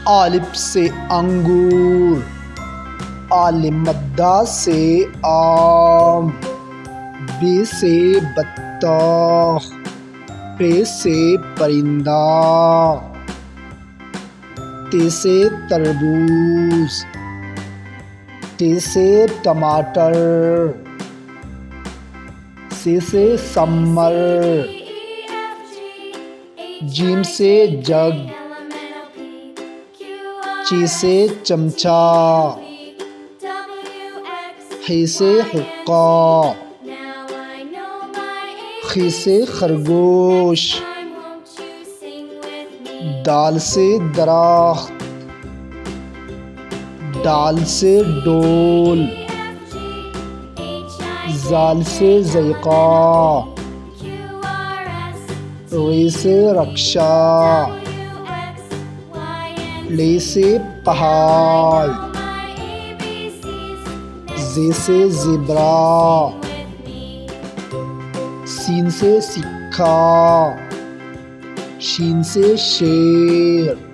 الف سے انگور، مدہ سے آم، ب سے بطخ، پ سے پرندہ، ت سے تربوز، ٹ سے ٹماٹر، س سے سمر، ج سے جگ، چ سے چمچہ، ح سے حقہ، خ سے خرگوش، ڈ سے درخت، ڈ سے ڈول، ذ سے ذیقہ، ر سے رکشا، ل سے پہاڑ، ز سے زبرا، س سے سکہ، ش سے شیر۔